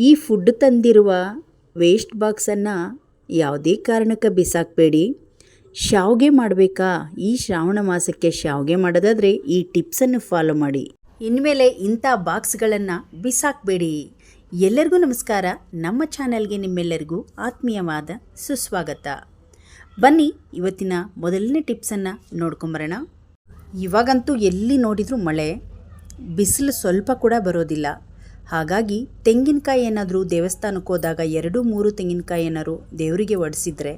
ಈ ಫುಡ್ ತಂದಿರುವ ವೇಸ್ಟ್ ಬಾಕ್ಸನ್ನು ಯಾವುದೇ ಕಾರಣಕ್ಕೆ ಬಿಸಾಕಬೇಡಿ. ಶಾವಿಗೆ ಮಾಡಬೇಕಾ? ಈ ಶ್ರಾವಣ ಮಾಸಕ್ಕೆ ಶಾವಿಗೆ ಮಾಡೋದಾದರೆ ಈ ಟಿಪ್ಸನ್ನು ಫಾಲೋ ಮಾಡಿ. ಇನ್ಮೇಲೆ ಇಂಥ ಬಾಕ್ಸ್ಗಳನ್ನು ಬಿಸಾಕಬೇಡಿ. ಎಲ್ಲರಿಗೂ ನಮಸ್ಕಾರ. ನಮ್ಮ ಚಾನಲ್ಗೆ ನಿಮ್ಮೆಲ್ಲರಿಗೂ ಆತ್ಮೀಯವಾದ ಸುಸ್ವಾಗತ. ಬನ್ನಿ ಇವತ್ತಿನ ಮೊದಲನೇ ಟಿಪ್ಸನ್ನು ನೋಡ್ಕೊಂಬರೋಣ. ಇವಾಗಂತೂ ಎಲ್ಲಿ ನೋಡಿದರೂ ಮಳೆ, ಬಿಸಿಲು ಸ್ವಲ್ಪ ಕೂಡ ಬರೋದಿಲ್ಲ. ಹಾಗಾಗಿ ತೆಂಗಿನಕಾಯಿ ಏನಾದರೂ ದೇವಸ್ಥಾನಕ್ಕೆ ಹೋದಾಗ 2-3 ತೆಂಗಿನಕಾಯಿ ಏನಾದ್ರು ದೇವರಿಗೆ ಒಡಿಸಿದ್ರೆ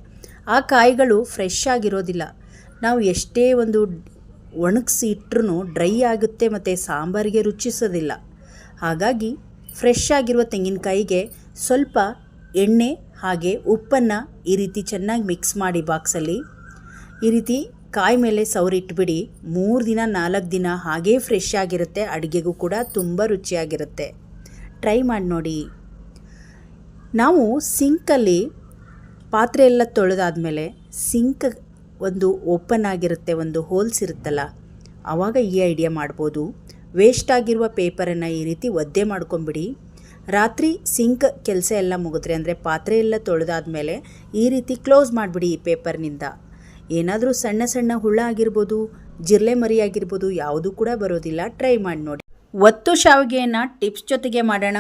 ಆ ಕಾಯಿಗಳು ಫ್ರೆಶ್ ಆಗಿರೋದಿಲ್ಲ. ನಾವು ಎಷ್ಟೇ ಒಂದು ಒಣಗಿಸಿ ಇಟ್ಟರೂ ಡ್ರೈ ಆಗುತ್ತೆ ಮತ್ತು ಸಾಂಬಾರಿಗೆ ರುಚಿಸೋದಿಲ್ಲ. ಹಾಗಾಗಿ ಫ್ರೆಶ್ ಆಗಿರುವ ತೆಂಗಿನಕಾಯಿಗೆ ಸ್ವಲ್ಪ ಎಣ್ಣೆ ಹಾಗೆ ಉಪ್ಪನ್ನು ಈ ರೀತಿ ಚೆನ್ನಾಗಿ ಮಿಕ್ಸ್ ಮಾಡಿ ಬಾಕ್ಸಲ್ಲಿ ಈ ರೀತಿ ಕಾಯಿ ಮೇಲೆ ಸವರಿಟ್ಬಿಡಿ. 3 ದಿನ 4 ದಿನ ಹಾಗೇ ಫ್ರೆಶ್ ಆಗಿರುತ್ತೆ. ಅಡುಗೆಗೂ ಕೂಡ ತುಂಬ ರುಚಿಯಾಗಿರುತ್ತೆ. ಟ್ರೈ ಮಾಡಿ ನೋಡಿ. ನಾವು ಸಿಂಕಲ್ಲಿ ಪಾತ್ರೆ ಎಲ್ಲ ತೊಳೆದಾದ್ಮೇಲೆ ಸಿಂಕ್ ಒಂದು ಓಪನ್ ಆಗಿರುತ್ತೆ, ಒಂದು ಹೋಲ್ಸ್ ಇರುತ್ತಲ್ಲ, ಆವಾಗ ಈ ಐಡಿಯಾ ಮಾಡ್ಬೋದು. ವೇಸ್ಟ್ ಆಗಿರುವ ಪೇಪರನ್ನು ಈ ರೀತಿ ಒದ್ದೆ ಮಾಡ್ಕೊಂಬಿಡಿ. ರಾತ್ರಿ ಸಿಂಕ್ ಕೆಲಸ ಎಲ್ಲ ಮುಗಿದ್ರೆ ಅಂದರೆ ಪಾತ್ರೆ ಎಲ್ಲ ತೊಳೆದಾದ್ಮೇಲೆ ಈ ರೀತಿ ಕ್ಲೋಸ್ ಮಾಡಿಬಿಡಿ ಈ ಪೇಪರ್ನಿಂದ. ಏನಾದರೂ ಸಣ್ಣ ಸಣ್ಣ ಹುಳ ಆಗಿರ್ಬೋದು, ಜಿರಳೆ ಮರಿ ಆಗಿರ್ಬೋದು, ಯಾವುದೂ ಕೂಡ ಬರೋದಿಲ್ಲ. ಟ್ರೈ ಮಾಡಿ ನೋಡಿ. ಒತ್ತು ಶಾವಿಗೆಯನ್ನು ಟಿಪ್ಸ್ ಜೊತೆಗೆ ಮಾಡೋಣ.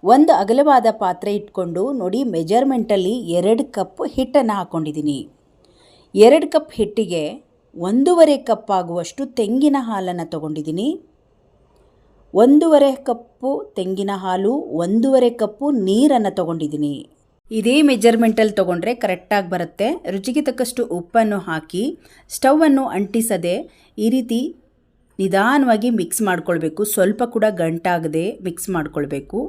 ಒಂದು ಅಗಲವಾದ ಪಾತ್ರೆ ಇಟ್ಕೊಂಡು ನೋಡಿ, ಮೆಜರ್ಮೆಂಟಲ್ಲಿ 2 ಕಪ್ ಹಿಟ್ಟನ್ನು ಹಾಕ್ಕೊಂಡಿದ್ದೀನಿ. 2 ಕಪ್ ಹಿಟ್ಟಿಗೆ 1.5 ಕಪ್ ಆಗುವಷ್ಟು ತೆಂಗಿನ ಹಾಲನ್ನು ತೊಗೊಂಡಿದ್ದೀನಿ. 1.5 ಕಪ್ಪು ತೆಂಗಿನ ಹಾಲು, 1.5 ಕಪ್ಪು ನೀರನ್ನು ತೊಗೊಂಡಿದ್ದೀನಿ. ಇದೇ ಮೆಜರ್ಮೆಂಟಲ್ಲಿ ತೊಗೊಂಡ್ರೆ ಕರೆಕ್ಟಾಗಿ ಬರುತ್ತೆ. ರುಚಿಗೆ ತಕ್ಕಷ್ಟು ಉಪ್ಪನ್ನು ಹಾಕಿ ಸ್ಟವನ್ನು ಅಂಟಿಸದೆ ಈ ರೀತಿ ನಿಧಾನವಾಗಿ ಮಿಕ್ಸ್ ಮಾಡ್ಕೊಳ್ಬೇಕು. ಸ್ವಲ್ಪ ಕೂಡ ಗಂಟಾಗದೆ ಮಿಕ್ಸ್ ಮಾಡ್ಕೊಳ್ಬೇಕು.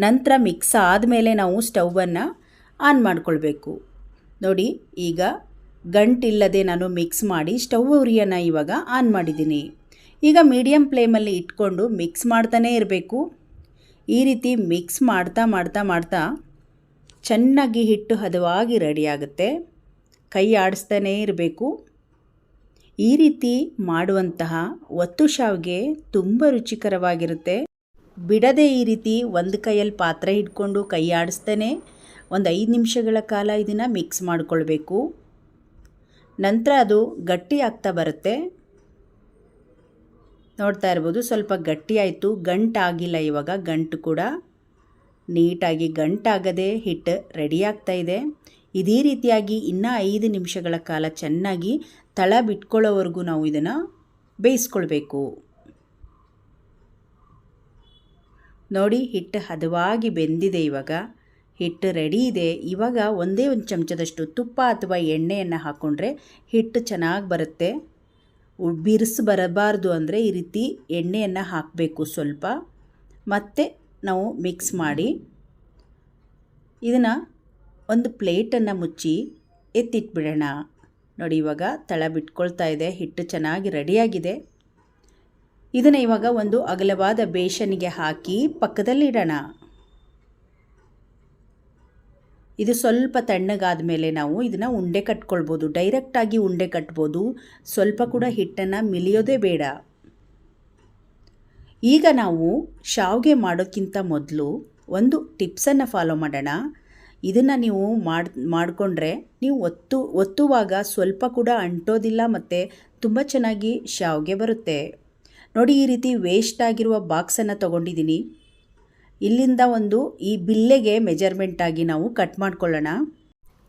ನಂತರ ಮಿಕ್ಸ್ ಆದಮೇಲೆ ನಾವು ಸ್ಟವನ್ನು ಆನ್ ಮಾಡ್ಕೊಳ್ಬೇಕು. ನೋಡಿ, ಈಗ ಗಂಟಿಲ್ಲದೆ ನಾನು ಮಿಕ್ಸ್ ಮಾಡಿ ಸ್ಟವ್ ಉರಿಯನ್ನು ಇವಾಗ ಆನ್ ಮಾಡಿದ್ದೀನಿ. ಈಗ ಮೀಡಿಯಮ್ ಫ್ಲೇಮಲ್ಲಿ ಇಟ್ಕೊಂಡು ಮಿಕ್ಸ್ ಮಾಡ್ತಾನೇ ಇರಬೇಕು. ಈ ರೀತಿ ಮಿಕ್ಸ್ ಮಾಡ್ತಾ ಮಾಡ್ತಾ ಮಾಡ್ತಾ ಚೆನ್ನಾಗಿ ಹಿಟ್ಟು ಹದವಾಗಿ ರೆಡಿಯಾಗುತ್ತೆ. ಕೈ ಆಡಿಸ್ತಾನೇ ಇರಬೇಕು. ಈ ರೀತಿ ಮಾಡುವಂತಹ ಒತ್ತು ಶಾವಿಗೆ ತುಂಬ ರುಚಿಕರವಾಗಿರುತ್ತೆ. ಬಿಡದೆ ಈ ರೀತಿ ಒಂದು ಕೈಯಲ್ಲಿ ಪಾತ್ರೆ ಹಿಡ್ಕೊಂಡು ಕೈ ಆಡಿಸ್ತಾನೆ ಒಂದು 5 ನಿಮಿಷಗಳ ಕಾಲ ಇದನ್ನು ಮಿಕ್ಸ್ ಮಾಡಿಕೊಳ್ಬೇಕು. ನಂತರ ಅದು ಗಟ್ಟಿ ಆಗ್ತಾ ಬರುತ್ತೆ. ನೋಡ್ತಾ ಇರ್ಬೋದು, ಸ್ವಲ್ಪ ಗಟ್ಟಿ ಆಯಿತು. ಗಂಟಾಗಿಲ್ಲ ಇವಾಗ. ಗಂಟು ಕೂಡ ನೀಟಾಗಿ ಗಂಟಾಗದೆ ಹಿಟ್ಟು ರೆಡಿಯಾಗ್ತಾ ಇದೆ. ಇದೇ ರೀತಿಯಾಗಿ ಇನ್ನೂ 5 ನಿಮಿಷಗಳ ಕಾಲ ಚೆನ್ನಾಗಿ ತಳ ಬಿಟ್ಕೊಳ್ಳೋವರೆಗೂ ನಾವು ಇದನ್ನು ಬೇಯಿಸ್ಕೊಳ್ಬೇಕು. ನೋಡಿ, ಹಿಟ್ಟು ಹದವಾಗಿ ಬೆಂದಿದೆ. ಇವಾಗ ಹಿಟ್ಟು ರೆಡಿ ಇದೆ. ಇವಾಗ ಒಂದೇ ಒಂದು ಚಮಚದಷ್ಟು ತುಪ್ಪ ಅಥವಾ ಎಣ್ಣೆಯನ್ನು ಹಾಕ್ಕೊಂಡ್ರೆ ಹಿಟ್ಟು ಚೆನ್ನಾಗಿ ಬರುತ್ತೆ. ಬಿರುಸು ಬರಬಾರ್ದು ಅಂದರೆ ಈ ರೀತಿ ಎಣ್ಣೆಯನ್ನು ಹಾಕಬೇಕು ಸ್ವಲ್ಪ. ಮತ್ತು ನಾವು ಮಿಕ್ಸ್ ಮಾಡಿ ಇದನ್ನು ಒಂದು ಪ್ಲೇಟನ್ನು ಮುಚ್ಚಿ ಎತ್ತಿಟ್ಬಿಡೋಣ. ನೋಡಿ, ಇವಾಗ ತಳ ಬಿಟ್ಕೊಳ್ತಾ ಇದೆ. ಹಿಟ್ಟು ಚೆನ್ನಾಗಿ ರೆಡಿಯಾಗಿದೆ. ಇದನ್ನು ಇವಾಗ ಒಂದು ಅಗಲವಾದ ಬೇಷನ್ನಿಗೆ ಹಾಕಿ ಪಕ್ಕದಲ್ಲಿಡೋಣ. ಇದು ಸ್ವಲ್ಪ ತಣ್ಣಗಾದ ಮೇಲೆ ನಾವು ಇದನ್ನು ಉಂಡೆ ಕಟ್ಕೊಳ್ಬೋದು. ಡೈರೆಕ್ಟಾಗಿ ಉಂಡೆ ಕಟ್ಬೋದು. ಸ್ವಲ್ಪ ಕೂಡ ಹಿಟ್ಟನ್ನು ಮಿಲಿಯೋದೇ ಬೇಡ. ಈಗ ನಾವು ಶಾವಿಗೆ ಮಾಡೋಕ್ಕಿಂತ ಮೊದಲು ಒಂದು ಟಿಪ್ಸನ್ನು ಫಾಲೋ ಮಾಡೋಣ. ಇದನ್ನು ನೀವು ಮಾಡಿಕೊಂಡ್ರೆ ನೀವು ಒತ್ತುವಾಗ ಸ್ವಲ್ಪ ಕೂಡ ಅಂಟೋದಿಲ್ಲ ಮತ್ತು ತುಂಬ ಚೆನ್ನಾಗಿ ಶಾವಿಗೆ ಬರುತ್ತೆ. ನೋಡಿ, ಈ ರೀತಿ ವೇಸ್ಟ್ ಆಗಿರುವ ಬಾಕ್ಸನ್ನು ತೊಗೊಂಡಿದ್ದೀನಿ. ಇಲ್ಲಿಂದ ಒಂದು ಈ ಬಿಲ್ಲೆಗೆ ಮೆಜರ್ಮೆಂಟಾಗಿ ನಾವು ಕಟ್ ಮಾಡ್ಕೊಳ್ಳೋಣ.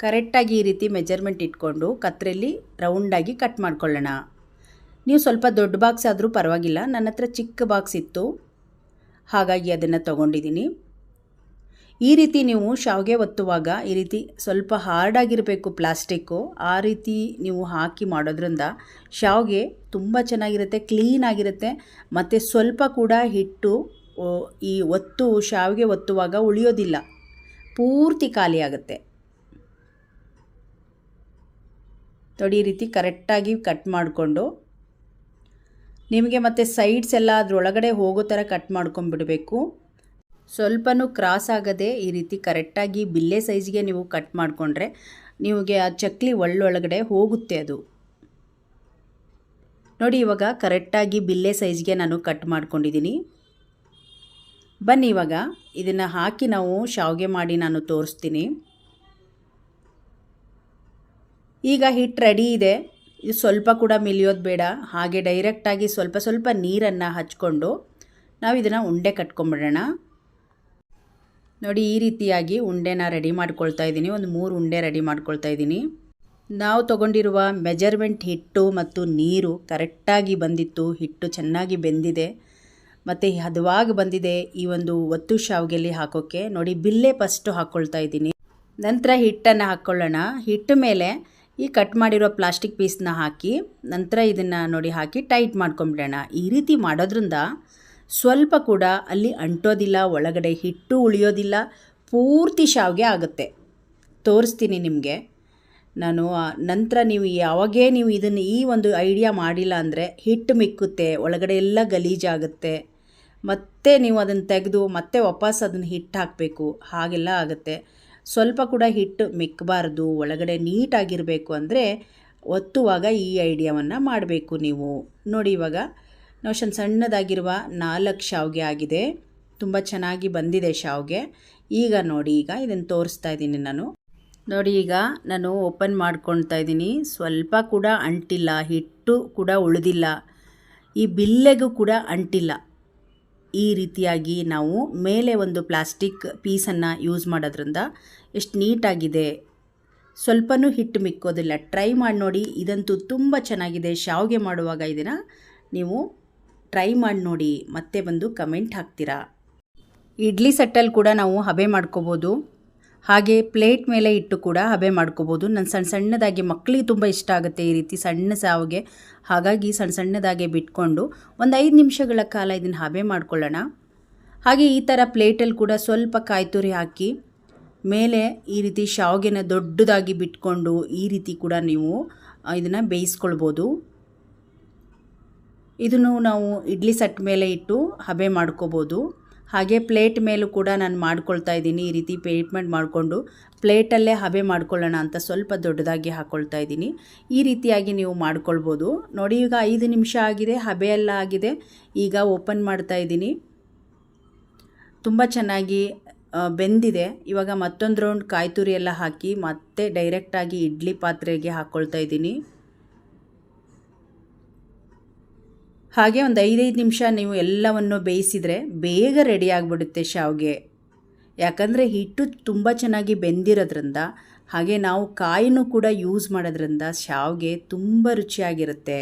ಕರೆಕ್ಟಾಗಿ ಈ ರೀತಿ ಮೆಜರ್ಮೆಂಟ್ ಇಟ್ಕೊಂಡು ಕತ್ತರಲ್ಲಿ ರೌಂಡಾಗಿ ಕಟ್ ಮಾಡ್ಕೊಳ್ಳೋಣ. ನೀವು ಸ್ವಲ್ಪ ದೊಡ್ಡ ಬಾಕ್ಸ್ ಆದರೂ ಪರವಾಗಿಲ್ಲ. ನನ್ನ ಹತ್ರ ಚಿಕ್ಕ ಬಾಕ್ಸ್ ಇತ್ತು, ಹಾಗಾಗಿ ಅದನ್ನು ತೊಗೊಂಡಿದ್ದೀನಿ. ಈ ರೀತಿ ನೀವು ಶಾವಿಗೆ ಒತ್ತುವಾಗ ಈ ರೀತಿ ಸ್ವಲ್ಪ ಹಾರ್ಡಾಗಿರಬೇಕು ಪ್ಲಾಸ್ಟಿಕ್ಕು. ಆ ರೀತಿ ನೀವು ಹಾಕಿ ಮಾಡೋದ್ರಿಂದ ಶಾವಿಗೆ ತುಂಬ ಚೆನ್ನಾಗಿರುತ್ತೆ, ಕ್ಲೀನಾಗಿರುತ್ತೆ. ಮತ್ತು ಸ್ವಲ್ಪ ಕೂಡ ಹಿಟ್ಟು ಈ ಶಾವಿಗೆ ಒತ್ತುವಾಗ ಉಳಿಯೋದಿಲ್ಲ, ಪೂರ್ತಿ ಖಾಲಿ ಆಗುತ್ತೆ. ನೋಡಿ, ಈ ರೀತಿ ಕರೆಕ್ಟಾಗಿ ಕಟ್ ಮಾಡಿಕೊಂಡು ನಿಮಗೆ ಮತ್ತು ಸೈಡ್ಸ್ ಎಲ್ಲ ಅದರೊಳಗಡೆ ಹೋಗೋ ಥರ ಕಟ್ ಮಾಡ್ಕೊಂಡ್ಬಿಡಬೇಕು. ಸ್ವಲ್ಪನೂ ಕ್ರಾಸ್ ಆಗದೆ ಈ ರೀತಿ ಕರೆಕ್ಟಾಗಿ ಬಿಲ್ಲೆ ಸೈಜ್ಗೆ ನೀವು ಕಟ್ ಮಾಡಿಕೊಂಡ್ರೆ ನಿಮಗೆ ಆ ಚಕ್ಲಿ ಒಳ್ಳೊಳಗಡೆ ಹೋಗುತ್ತೆ ಅದು. ನೋಡಿ, ಇವಾಗ ಕರೆಕ್ಟಾಗಿ ಬಿಲ್ಲೆ ಸೈಜ್ಗೆ ನಾನು ಕಟ್ ಮಾಡ್ಕೊಂಡಿದ್ದೀನಿ. ಬನ್ನಿ ಇವಾಗ ಇದನ್ನು ಹಾಕಿ ನಾವು ಶಾವಿಗೆ ಮಾಡಿ ನಾನು ತೋರಿಸ್ತೀನಿ. ಈಗ ಹಿಟ್ಟು ರೆಡಿ ಇದೆ. ಇದು ಸ್ವಲ್ಪ ಕೂಡ ಮಿಲಿಯೋದು ಬೇಡ. ಹಾಗೆ ಡೈರೆಕ್ಟಾಗಿ ಸ್ವಲ್ಪ ಸ್ವಲ್ಪ ನೀರನ್ನು ಹಚ್ಕೊಂಡು ನಾವು ಇದನ್ನು ಉಂಡೆ ಕಟ್ಕೊಂಬಿಡೋಣ. ನೋಡಿ, ಈ ರೀತಿಯಾಗಿ ಉಂಡೆನ ರೆಡಿ ಮಾಡ್ಕೊಳ್ತಾ ಇದ್ದೀನಿ. ಒಂದು 3 ಉಂಡೆ ರೆಡಿ ಮಾಡ್ಕೊಳ್ತಾ ಇದ್ದೀನಿ. ನಾವು ತೊಗೊಂಡಿರುವ ಮೆಜರ್ಮೆಂಟ್ ಹಿಟ್ಟು ಮತ್ತು ನೀರು ಕರೆಕ್ಟಾಗಿ ಬಂದಿತ್ತು. ಹಿಟ್ಟು ಚೆನ್ನಾಗಿ ಬೆಂದಿದೆ ಮತ್ತು ಹದವಾಗಿ ಬಂದಿದೆ. ಈ ಒಂದು ಒತ್ತು ಶಾವಿಗೆಯಲ್ಲಿ ಹಾಕೋಕ್ಕೆ ನೋಡಿ, ಬಿಲ್ಲೆ ಫಸ್ಟು ಹಾಕ್ಕೊಳ್ತಾ ಇದ್ದೀನಿ. ನಂತರ ಹಿಟ್ಟನ್ನು ಹಾಕ್ಕೊಳ್ಳೋಣ. ಹಿಟ್ಟು ಮೇಲೆ ಈ ಕಟ್ ಮಾಡಿರೋ ಪ್ಲಾಸ್ಟಿಕ್ ಪೀಸ್ನ ಹಾಕಿ ನಂತರ ಇದನ್ನು ನೋಡಿ ಹಾಕಿ ಟೈಟ್ ಮಾಡ್ಕೊಂಬಿಡೋಣ. ಈ ರೀತಿ ಮಾಡೋದ್ರಿಂದ ಸ್ವಲ್ಪ ಕೂಡ ಅಲ್ಲಿ ಅಂಟೋದಿಲ್ಲ, ಒಳಗಡೆ ಹಿಟ್ಟು ಉಳಿಯೋದಿಲ್ಲ, ಪೂರ್ತಿ ಶಾವಿಗೆ ಆಗುತ್ತೆ. ತೋರಿಸ್ತೀನಿ ನಿಮಗೆ ನಾನು. ನಂತರ ನೀವು ಯಾವಾಗೇ ನೀವು ಇದನ್ನು ಈ ಒಂದು ಐಡಿಯಾ ಮಾಡಿಲ್ಲ ಅಂದರೆ ಹಿಟ್ಟು ಮಿಕ್ಕುತ್ತೆ, ಒಳಗಡೆ ಎಲ್ಲ ಗಲೀಜಾಗುತ್ತೆ, ಮತ್ತೆ ನೀವು ಅದನ್ನು ತೆಗೆದು ಮತ್ತೆ ವಾಪಸ್ ಅದನ್ನು ಹಿಟ್ಟು ಹಾಕಬೇಕು, ಹಾಗೆಲ್ಲ ಆಗುತ್ತೆ. ಸ್ವಲ್ಪ ಕೂಡ ಹಿಟ್ಟು ಮಿಕ್ಕಬಾರ್ದು, ಒಳಗಡೆ ನೀಟಾಗಿರಬೇಕು ಅಂದರೆ ಒತ್ತುವಾಗ ಈ ಐಡಿಯಾವನ್ನು ಮಾಡಬೇಕು ನೀವು. ನೋಡಿ, ಇವಾಗ ನಾವು ಸಣ್ಣದಾಗಿರುವ 4 ಶಾವಿಗೆ ಆಗಿದೆ. ತುಂಬ ಚೆನ್ನಾಗಿ ಬಂದಿದೆ ಶಾವಿಗೆ. ಈಗ ನೋಡಿ, ಈಗ ಇದನ್ನು ತೋರಿಸ್ತಾ ಇದ್ದೀನಿ ನಾನು. ನೋಡಿ, ಈಗ ನಾನು ಓಪನ್ ಮಾಡ್ಕೊಳ್ತಾ ಇದ್ದೀನಿ. ಸ್ವಲ್ಪ ಕೂಡ ಅಂಟಿಲ್ಲ, ಹಿಟ್ಟು ಕೂಡ ಉಳಿದಿಲ್ಲ, ಈ ಬಿಲ್ಲೆಗೂ ಕೂಡ ಅಂಟಿಲ್ಲ. ಈ ರೀತಿಯಾಗಿ ನಾವು ಮೇಲೆ ಒಂದು ಪ್ಲಾಸ್ಟಿಕ್ ಪೀಸನ್ನು ಯೂಸ್ ಮಾಡೋದ್ರಿಂದ ಎಷ್ಟು ನೀಟಾಗಿದೆ, ಸ್ವಲ್ಪನೂ ಹಿಟ್ಟು ಮಿಕ್ಕೋದಿಲ್ಲ. ಟ್ರೈ ಮಾಡಿ ನೋಡಿ, ಇದಂತೂ ತುಂಬ ಚೆನ್ನಾಗಿದೆ. ಶಾವಿಗೆ ಮಾಡುವಾಗ ಇದನ್ನು ನೀವು ಟ್ರೈ ಮಾಡಿ ನೋಡಿ, ಮತ್ತೆ ಬಂದು ಕಮೆಂಟ್ ಹಾಕ್ತೀರಾ. ಇಡ್ಲಿ ಸೆಟ್ಟಲ್ಲಿ ಕೂಡ ನಾವು ಹಬೆ ಮಾಡ್ಕೋಬೋದು, ಹಾಗೆ ಪ್ಲೇಟ್ ಮೇಲೆ ಇಟ್ಟು ಕೂಡ ಹಬೆ ಮಾಡ್ಕೋಬೋದು. ನಾನು ಸಣ್ಣದಾಗಿ, ಮಕ್ಕಳಿಗೆ ತುಂಬ ಇಷ್ಟ ಆಗುತ್ತೆ ಈ ರೀತಿ ಸಣ್ಣ ಶಾವಿಗೆ. ಹಾಗಾಗಿ ಸಣ್ಣದಾಗೆ ಬಿಟ್ಕೊಂಡು ಒಂದು 5 ನಿಮಿಷಗಳ ಕಾಲ ಇದನ್ನು ಹಬೆ ಮಾಡ್ಕೊಳ್ಳೋಣ. ಹಾಗೆ ಈ ಥರ ಪ್ಲೇಟಲ್ಲಿ ಕೂಡ ಸ್ವಲ್ಪ ಕಾಯಿ ತುರಿ ಹಾಕಿ ಮೇಲೆ ಈ ರೀತಿ ಶಾವಿಗೆನ ದೊಡ್ಡದಾಗಿ ಬಿಟ್ಕೊಂಡು ಈ ರೀತಿ ಕೂಡ ನೀವು ಇದನ್ನು ಬೇಯಿಸ್ಕೊಳ್ಬೋದು. ಇದನ್ನು ನಾವು ಇಡ್ಲಿ ಸೆಟ್ ಮೇಲೆ ಇಟ್ಟು ಹಬೆ ಮಾಡ್ಕೋಬೋದು. ಹಾಗೆ ಪ್ಲೇಟ್ ಮೇಲೂ ಕೂಡ ನಾನು ಮಾಡ್ಕೊಳ್ತಾ ಇದ್ದೀನಿ. ಈ ರೀತಿ ಪೇಟ್ಮೆಂಟ್ ಮಾಡಿಕೊಂಡು ಪ್ಲೇಟಲ್ಲೇ ಹಬೆ ಮಾಡ್ಕೊಳ್ಳೋಣ ಅಂತ ಸ್ವಲ್ಪ ದೊಡ್ಡದಾಗಿ ಹಾಕ್ಕೊಳ್ತಾ ಇದ್ದೀನಿ. ಈ ರೀತಿಯಾಗಿ ನೀವು ಮಾಡ್ಕೊಳ್ಬೋದು. ನೋಡಿ, ಈಗ 5 ನಿಮಿಷ ಆಗಿದೆ, ಹಬೆ ಎಲ್ಲ ಆಗಿದೆ. ಈಗ ಓಪನ್ ಮಾಡ್ತಾ ಇದ್ದೀನಿ. ತುಂಬ ಚೆನ್ನಾಗಿ ಬೆಂದಿದೆ. ಇವಾಗ ಮತ್ತೊಂದು ರೌಂಡ್ ಕಾಯಿ ತುರಿ ಎಲ್ಲ ಹಾಕಿ ಮತ್ತೆ ಡೈರೆಕ್ಟಾಗಿ ಇಡ್ಲಿ ಪಾತ್ರೆಗೆ ಹಾಕ್ಕೊಳ್ತಾ ಇದ್ದೀನಿ. ಹಾಗೆ ಒಂದು 5 ನಿಮಿಷ ನೀವು ಎಲ್ಲವನ್ನು ಬೇಯಿಸಿದರೆ ಬೇಗ ರೆಡಿ ಆಗಿಬಿಡುತ್ತೆ ಶಾವಿಗೆ. ಯಾಕಂದರೆ ಹಿಟ್ಟು ತುಂಬ ಚೆನ್ನಾಗಿ ಬೆಂದಿರೋದ್ರಿಂದ, ಹಾಗೆ ನಾವು ಕಾಯಿನೂ ಕೂಡ ಯೂಸ್ ಮಾಡೋದ್ರಿಂದ ಶಾವಿಗೆ ತುಂಬ ರುಚಿಯಾಗಿರುತ್ತೆ.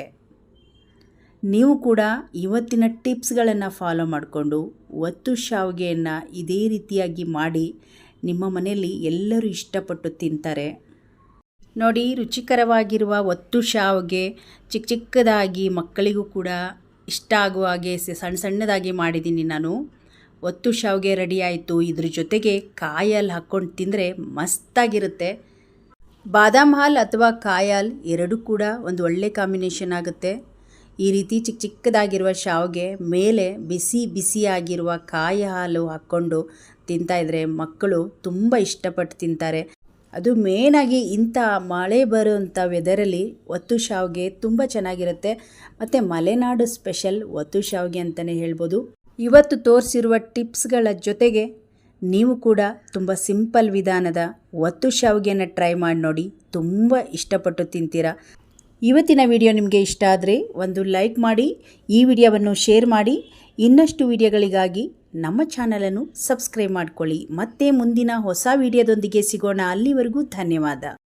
ನೀವು ಕೂಡ ಇವತ್ತಿನ ಟಿಪ್ಸ್ಗಳನ್ನು ಫಾಲೋ ಮಾಡಿಕೊಂಡು ಒತ್ತು ಶಾವಿಗೆಯನ್ನು ಇದೇ ರೀತಿಯಾಗಿ ಮಾಡಿ ನಿಮ್ಮ ಮನೆಯಲ್ಲಿ ಎಲ್ಲರೂ ಇಷ್ಟಪಟ್ಟು ತಿಂತಾರೆ. ನೋಡಿ, ರುಚಿಕರವಾಗಿರುವ ಒತ್ತು ಶಾವಿಗೆ ಚಿಕ್ಕದಾಗಿ ಮಕ್ಕಳಿಗೂ ಕೂಡ ಇಷ್ಟ ಆಗುವ ಹಾಗೆ ಸಣ್ಣದಾಗಿ ಮಾಡಿದ್ದೀನಿ ನಾನು. ಒತ್ತು ಶಾವಿಗೆ ರೆಡಿ ಆಯಿತು. ಇದ್ರ ಜೊತೆಗೆ ಕಾಯಿ ಹಾಲು ಹಾಕ್ಕೊಂಡು ತಿಂದರೆ ಮಸ್ತಾಗಿರುತ್ತೆ. ಬಾದಾಮ್ ಹಾಲು ಅಥವಾ ಕಾಯಿ ಹಾಲು ಎರಡೂ ಕೂಡ ಒಂದು ಒಳ್ಳೆ ಕಾಂಬಿನೇಷನ್ ಆಗುತ್ತೆ. ಈ ರೀತಿ ಚಿಕ್ಕದಾಗಿರುವ ಶಾವಿಗೆ ಮೇಲೆ ಬಿಸಿಯಾಗಿರುವ ಕಾಯಿ ಹಾಲು ಹಾಕ್ಕೊಂಡು ತಿಂತಾಯಿದ್ರೆ ಮಕ್ಕಳು ತುಂಬ ಇಷ್ಟಪಟ್ಟು ತಿಂತಾರೆ. ಅದು ಮೇನಾಗಿ ಇಂಥ ಮಳೆ ಬರುವಂಥ ವೆದರಲ್ಲಿ ಒತ್ತು ಶಾವಿಗೆ ತುಂಬ ಚೆನ್ನಾಗಿರುತ್ತೆ. ಮತ್ತು ಮಲೆನಾಡು ಸ್ಪೆಷಲ್ ಒತ್ತು ಶಾವಿಗೆ ಅಂತಲೇ ಹೇಳ್ಬೋದು. ಇವತ್ತು ತೋರಿಸಿರುವ ಟಿಪ್ಸ್ಗಳ ಜೊತೆಗೆ ನೀವು ಕೂಡ ತುಂಬ ಸಿಂಪಲ್ ವಿಧಾನದ ಒತ್ತು ಶಾವಿಗೆಯನ್ನು ಟ್ರೈ ಮಾಡಿ ನೋಡಿ, ತುಂಬ ಇಷ್ಟಪಟ್ಟು ತಿಂತೀರಾ. ಇವತ್ತಿನ ವಿಡಿಯೋ ನಿಮಗೆ ಇಷ್ಟ ಆದರೆ ಒಂದು ಲೈಕ್ ಮಾಡಿ, ಈ ವಿಡಿಯೋವನ್ನು ಶೇರ್ ಮಾಡಿ. ಇನ್ನಷ್ಟು ವಿಡಿಯೋಗಳಿಗಾಗಿ ನಮ್ಮ ಚಾನಲನ್ನು ಸಬ್ಸ್ಕ್ರೈಬ್ ಮಾಡ್ಕೊಳ್ಳಿ. ಮತ್ತೆ ಮುಂದಿನ ಹೊಸ ವಿಡಿಯೋದೊಂದಿಗೆ ಸಿಗೋಣ. ಅಲ್ಲಿವರೆಗೂ ಧನ್ಯವಾದ.